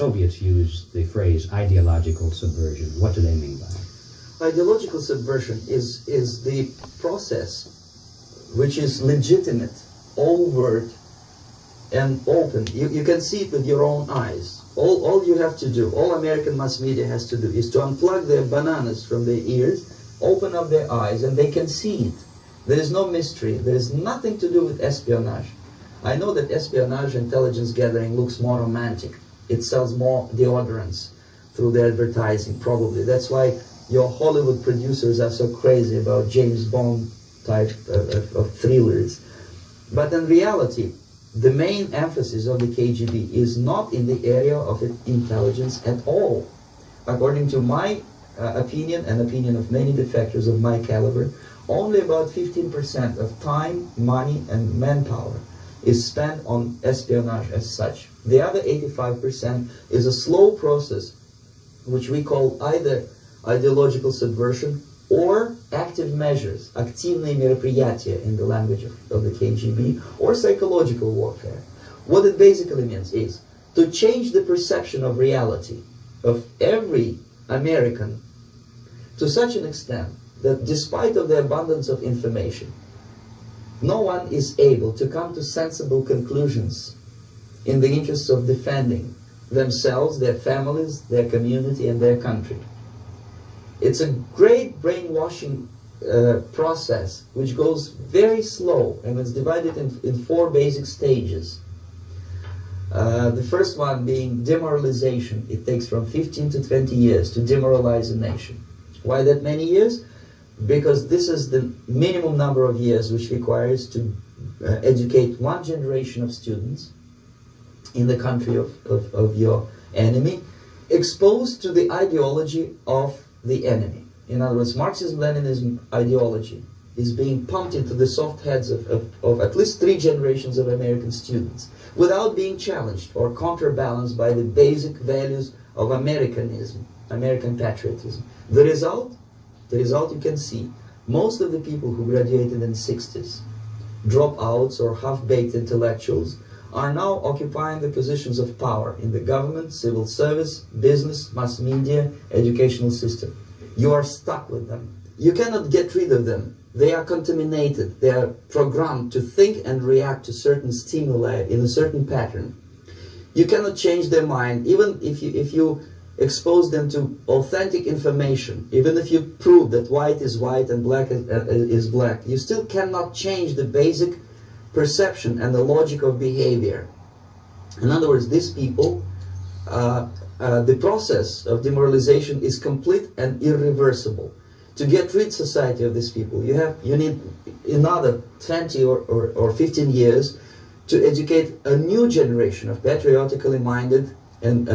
Soviets use the phrase ideological subversion. What do they mean by it? Ideological subversion is the process which is legitimate, overt, and open. You can see it with your own eyes. All you have to do, all American mass media has to do, is to unplug their bananas from their ears, open up their eyes, and they can see it. There is no mystery. There is nothing to do with espionage. I know that espionage intelligence gathering looks more romantic. It sells more deodorants through the advertising, probably. That's why your Hollywood producers are so crazy about James Bond type of thrillers. But in reality, the main emphasis of the KGB is not in the area of intelligence at all. According to my opinion and opinion of many defectors of my caliber, only about 15% of time, money, and manpower is spent on espionage as such. The other 85% is a slow process which we call either ideological subversion or active measures, активные мероприятия in the language of the KGB, or psychological warfare. What it basically means is to change the perception of reality of every American to such an extent that despite of the abundance of information, no one is able to come to sensible conclusions in the interests of defending themselves, their families, their community, and their country. It's a great brainwashing process which goes very slow, and it's divided in 4 basic stages. The first one being demoralization. It takes from 15 to 20 years to demoralize a nation. Why that many years? Because this is the minimum number of years which requires to educate one generation of students in the country of your enemy, exposed to the ideology of the enemy. In other words, Marxism-Leninism ideology is being pumped into the soft heads of at least 3 generations of American students without being challenged or counterbalanced by the basic values of Americanism, American patriotism. The result you can see. Most of the people who graduated in the 60s, dropouts or half-baked intellectuals, are now occupying the positions of power in the government, civil service, business, mass media, educational system. You are stuck with them. You cannot get rid of them. They are contaminated. They are programmed to think and react to certain stimuli in a certain pattern. You cannot change their mind, even if you expose them to authentic information, even if you prove that white is white and black is black. You still cannot change the basic perception and the logic of behavior. In other words, these people, the process of demoralization is complete and irreversible. To get rid society of these people, you need another 20 or 15 years to educate a new generation of patriotically minded and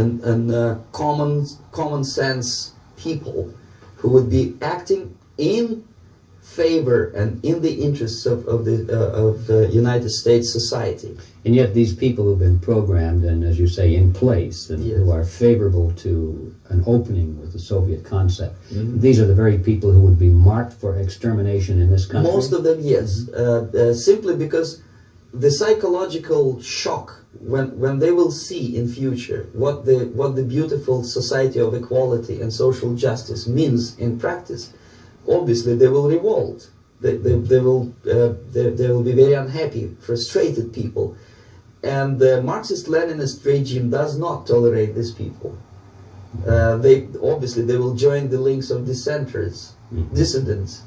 common sense people who would be acting in favor and in the interests of the United States society. And yet these people who've been programmed and, as you say, in place, and yes, who are favorable to an opening with the Soviet concept, these are the very people who would be marked for extermination in this country? Most of them, yes. Simply because the psychological shock when they will see in future what the beautiful society of equality and social justice means in practice, obviously they will revolt. They will be very unhappy, frustrated people, and the Marxist-Leninist regime does not tolerate these people. They will join the links of dissenters, dissidents.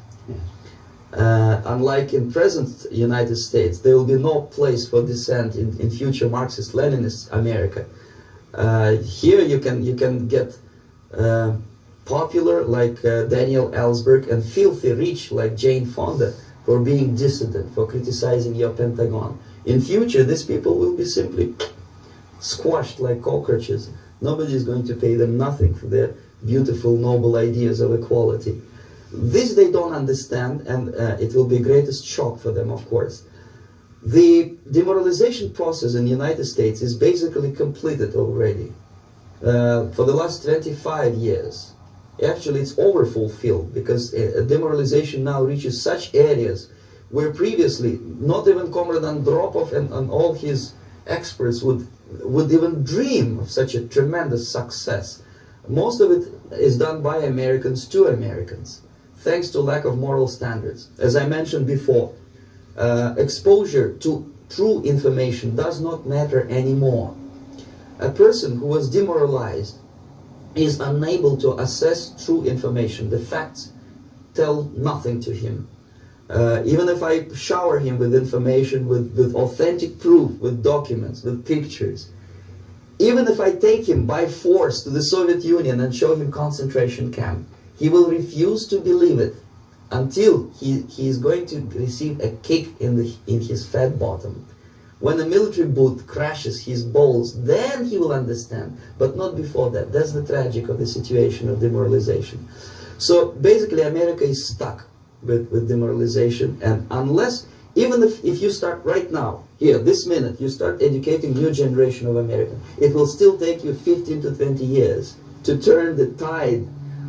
Unlike in present United States, there will be no place for dissent in future Marxist-Leninist America. Here you can get popular like Daniel Ellsberg and filthy rich like Jane Fonda for being dissident, for criticizing your Pentagon. In future, these people will be simply squashed like cockroaches. Nobody is going to pay them nothing for their beautiful, noble ideas of equality. This they don't understand, and it will be the greatest shock for them, of course. The demoralization process in the United States is basically completed already. For the last 25 years. Actually, it's overfulfilled, because demoralization now reaches such areas where previously not even Comrade Andropov and all his experts would would even dream of such a tremendous success. Most of it is done by Americans to Americans, thanks to lack of moral standards. As I mentioned before, exposure to true information does not matter anymore. A person who was demoralized is unable to assess true information. The facts tell nothing to him. Even if I shower him with information, with authentic proof, with documents, with pictures, even if I take him by force to the Soviet Union and show him concentration camp, he will refuse to believe it until he is going to receive a kick in his fat bottom. When a military boot crashes his balls, then he will understand, but not before that. That's the tragic of the situation of demoralization. So basically America is stuck with demoralization, and unless, even if you start right now, here, this minute, you start educating new generation of Americans, it will still take you 15 to 20 years to turn the tide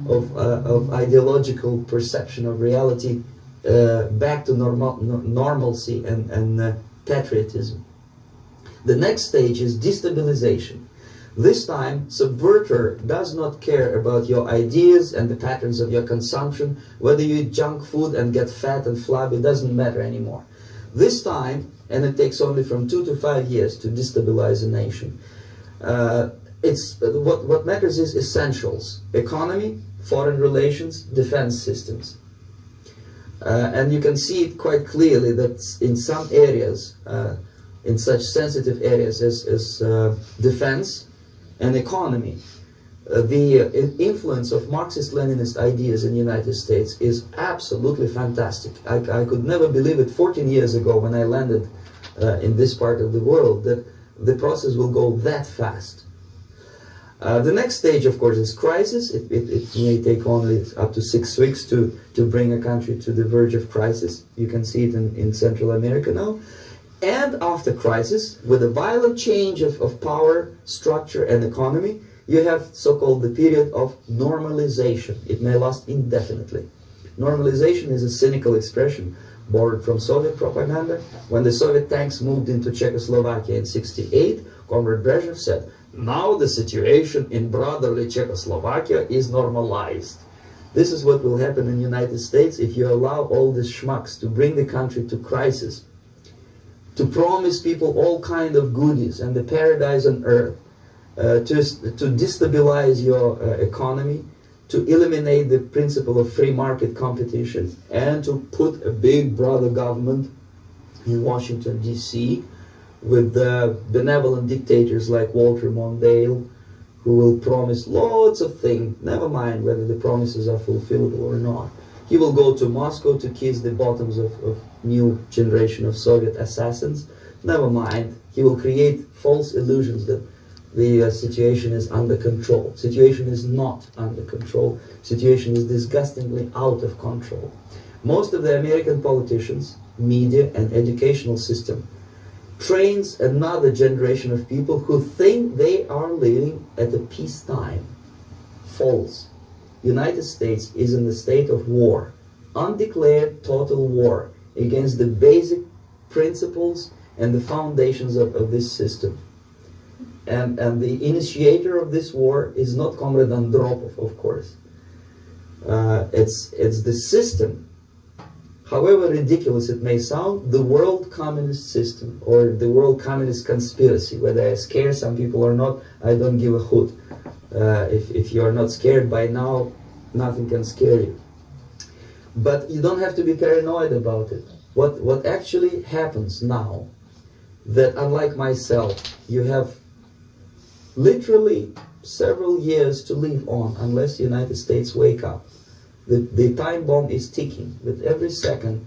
of ideological perception of reality back to normalcy and patriotism. The next stage is destabilization. This time, subverter does not care about your ideas and the patterns of your consumption. Whether you eat junk food and get fat and flabby, it doesn't matter anymore. This time, and it takes only from 2 to 5 years to destabilize a nation, what matters is essentials: economy, foreign relations, defense systems. And you can see it quite clearly that in some areas, in such sensitive areas as defense and economy, the influence of Marxist-Leninist ideas in the United States is absolutely fantastic. I could never believe it 14 years ago when I landed in this part of the world that the process will go that fast. The next stage, of course, is crisis. It may take only up to 6 weeks to bring a country to the verge of crisis. You can see it in Central America now. And after crisis, with a violent change of power, structure, and economy, you have so-called the period of normalization. It may last indefinitely. Normalization is a cynical expression borrowed from Soviet propaganda. When the Soviet tanks moved into Czechoslovakia in '68, Comrade Brezhnev said, "Now the situation in brotherly Czechoslovakia is normalized." This is what will happen in the United States if you allow all these schmucks to bring the country to crisis, to promise people all kind of goodies and the paradise on earth, to destabilize your economy, to eliminate the principle of free market competition, and to put a big brother government in Washington, D.C., with benevolent dictators like Walter Mondale, who will promise lots of things, never mind whether the promises are fulfillable or not. He will go to Moscow to kiss the bottoms of new generation of Soviet assassins, never mind. He will create false illusions that the situation is under control. Situation is not under control. Situation is disgustingly out of control. Most of the American politicians, media, and educational system trains another generation of people who think they are living at a peacetime. False. United States is in the state of war, undeclared total war against the basic principles and the foundations of this system. And the initiator of this war is not Comrade Andropov, of course. It's the system. However ridiculous it may sound, the world communist system or the world communist conspiracy, whether I scare some people or not, I don't give a hoot. If you are not scared by now, nothing can scare you. But you don't have to be paranoid about it. What actually happens now, that unlike myself, you have literally several years to live on unless the United States wake up. The time bomb is ticking. With every second,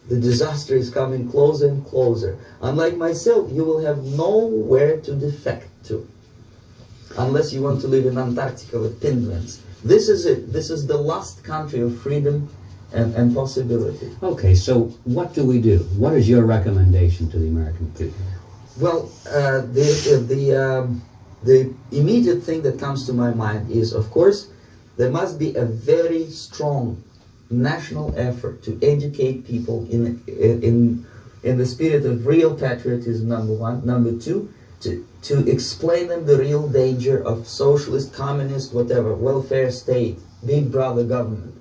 the disaster is coming closer and closer. Unlike myself, you will have nowhere to defect to, unless you want to live in Antarctica with penguins. This is it. This is the last country of freedom and possibility. Okay, so what do we do? What is your recommendation to the American people? Well, the immediate thing that comes to my mind is, of course, there must be a very strong national effort to educate people in the spirit of real patriotism, number one. Number two, to explain them the real danger of socialist, communist, whatever, welfare state, big brother government.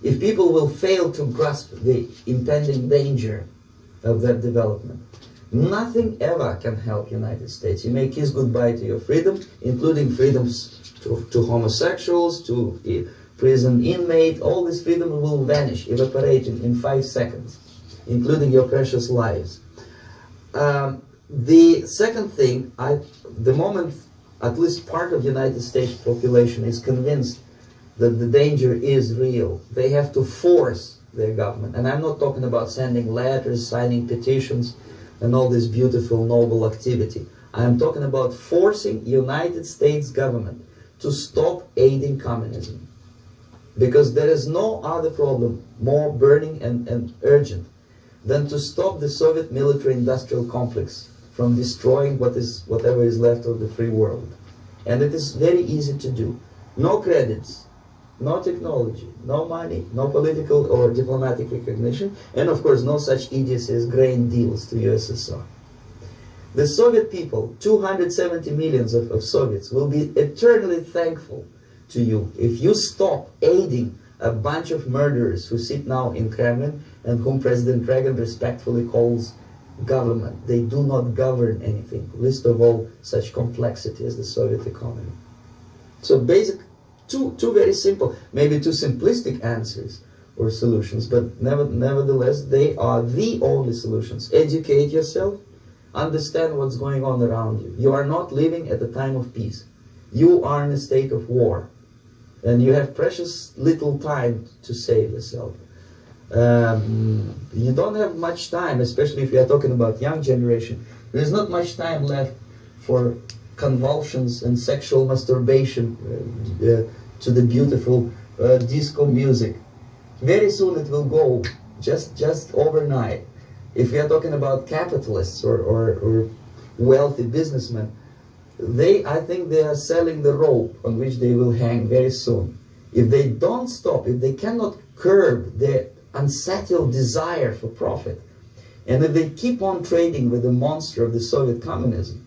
If people will fail to grasp the impending danger of that development, nothing ever can help United States. You may kiss goodbye to your freedom, including freedoms to homosexuals, to prison inmate. All this freedom will vanish, evaporate in 5 seconds, including your precious lives. The second thing, the moment at least part of the United States population is convinced that the danger is real, they have to force their government. And I'm not talking about sending letters, signing petitions, and all this beautiful, noble activity. I am talking about forcing United States government to stop aiding communism. Because there is no other problem more burning and urgent than to stop the Soviet military-industrial complex from destroying whatever is left of the free world. And it is very easy to do. No credits, no technology, no money, no political or diplomatic recognition, and of course no such idiocy as grain deals to USSR. The Soviet people, 270 millions of Soviets, will be eternally thankful to you if you stop aiding a bunch of murderers who sit now in Kremlin and whom President Reagan respectfully calls government. They do not govern anything, least of all such complexity as the Soviet economy. So two very simple, maybe too simplistic answers or solutions, but nevertheless they are the only solutions. Educate yourself, understand what's going on around you. You are not living at a time of peace. You are in a state of war, and you have precious little time to save yourself. You don't have much time, especially if you are talking about young generation. There is not much time left for convulsions and sexual masturbation to the beautiful disco music. Very soon it will go, just overnight. If we are talking about capitalists or wealthy businessmen, I think they are selling the rope on which they will hang very soon. If they don't stop, if they cannot curb their unsettled desire for profit, and if they keep on trading with the monster of the Soviet communism,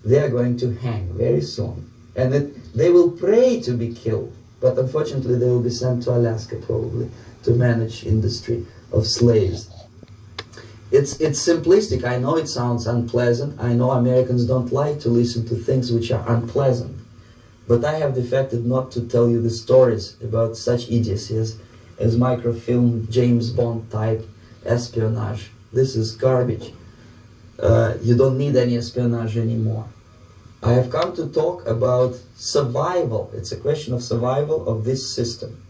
they are going to hang very soon. And they will pray to be killed, but unfortunately they will be sent to Alaska probably to manage industry of slaves. It's simplistic. I know it sounds unpleasant. I know Americans don't like to listen to things which are unpleasant. But I have defected not to tell you the stories about such idiocy as microfilm, James Bond type espionage. This is garbage. You don't need any espionage anymore. I have come to talk about survival. It's a question of survival of this system.